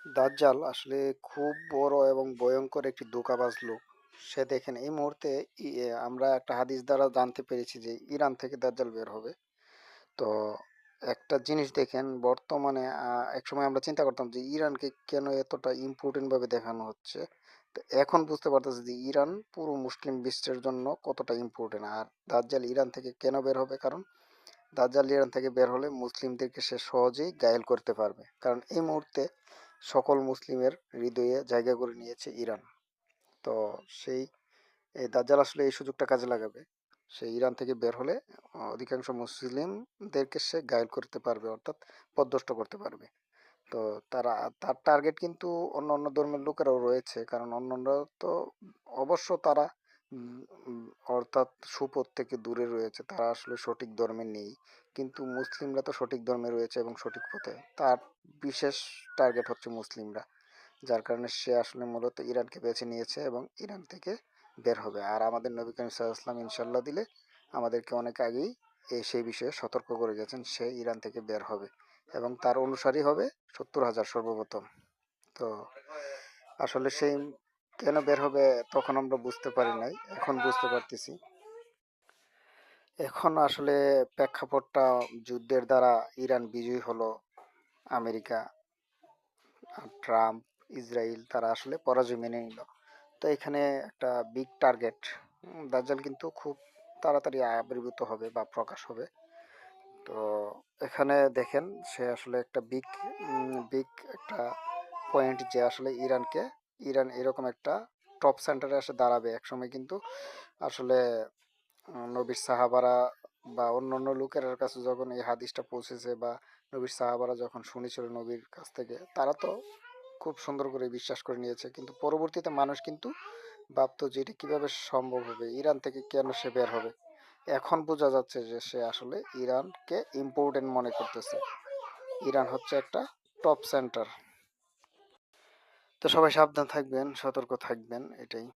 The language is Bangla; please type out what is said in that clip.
দাজ্জাল আসলে খুব বড় এবং ভয়ঙ্কর একটি ধোঁকাবাজ লোক। সে দেখেন এই মুহূর্তে আমরা একটা হাদিস দ্বারা জানতে পেরেছি যে ইরান থেকে দাজ্জাল বের হবে। তো একটা জিনিস দেখেন বর্তমানে একসময় আমরা চিন্তা করতাম যে ইরানকে কেন এতটা ইম্পর্টেন্ট ভাবে দেখানো হচ্ছে। তো এখন বুঝতে পারতেছি যে ইরান পুরো মুসলিম বিশ্বের জন্য কতটা ইম্পর্টেন্ট। আর দাজ্জাল ইরান থেকে কেন বের হবে? কারণ দাজ্জাল ইরান থেকে বের হলে মুসলিমদেরকে সে সহজেই ঘায়েল করতে পারবে, কারণ এই মুহূর্তে সকল মুসলিমের হৃদয়ে জায়গা করে নিয়েছে ইরান। তো সেই এই দাজ্জাল আসলে এই সুযোগটা কাজে লাগাবে। সে ইরান থেকে বের হলে অধিকাংশ মুসলিমদেরকে সে ঘায়েল করতে পারবে, অর্থাৎ পথভ্রষ্ট করতে পারবে। তো তারা তার টার্গেট কিন্তু অন্য অন্য ধর্মের লোকেরাও রয়েছে, কারণ অন্যরা তো অবশ্য তারা উম, উম, অর্থাৎ সুপথ থেকে দূরে রয়েছে, তারা আসলে সঠিক ধর্মে নেই। কিন্তু মুসলিমরা তো সঠিক ধর্মে রয়েছে এবং সঠিক পথে। তার বিশেষ টার্গেট হচ্ছে মুসলিমরা, যার কারণে সে আসলে মূলত ইরানকে বেছে নিয়েছে এবং ইরান থেকে বের হবে। আর আমাদের নবী করিম সাল্লাল্লাহু আলাইহি ওয়াসাল্লাম ইনশাল্লাহ দিলে আমাদেরকে অনেক আগেই সেই বিষয়ে সতর্ক করে গেছেন, সে ইরান থেকে বের হবে এবং তার অনুসারী হবে 70,000 সর্বপ্রথম। তো আসলে সেই কেন বের হবে তখন আমরা বুঝতে পারি নাই, এখন বুঝতে পারতেছি। এখন আসলে প্রেক্ষাপটটা যুদ্ধের দ্বারা ইরান বিজয়ী হলো, আমেরিকা আর ট্রাম্প, ইসরায়েল তারা আসলে পরাজয় মেনে নিল। তো এখানে একটা বিগ টার্গেট, দাজ্জাল কিন্তু খুব তাড়াতাড়ি আবির্ভূত হবে বা প্রকাশ হবে। তো এখানে দেখেন সে আসলে একটা বিগ একটা পয়েন্ট, যে আসলে ইরান এরকম একটা টপ সেন্টারে এসে দাঁড়াবে একসময়। কিন্তু আসলে নবীর সাহাবারা বা অন্য অন্য লোকের কাছে যখন এই হাদিসটা পৌঁছেছে, বা নবীর সাহাবারা যখন শুনেছিল নবীর কাছ থেকে, তারা তো খুব সুন্দর করে বিশ্বাস করে নিয়েছে। কিন্তু পরবর্তীতে মানুষ কিন্তু ভাবতো যে এটা কিভাবে সম্ভব হবে, ইরান থেকে কেন সে বের হবে। এখন বোঝা যাচ্ছে যে সে আসলে ইরানকে ইম্পর্টেন্ট মনে করতেছে। ইরান হচ্ছে একটা টপ সেন্টার। তো সবাই সাবধান থাকবেন, সতর্ক থাকবেন, এটাই।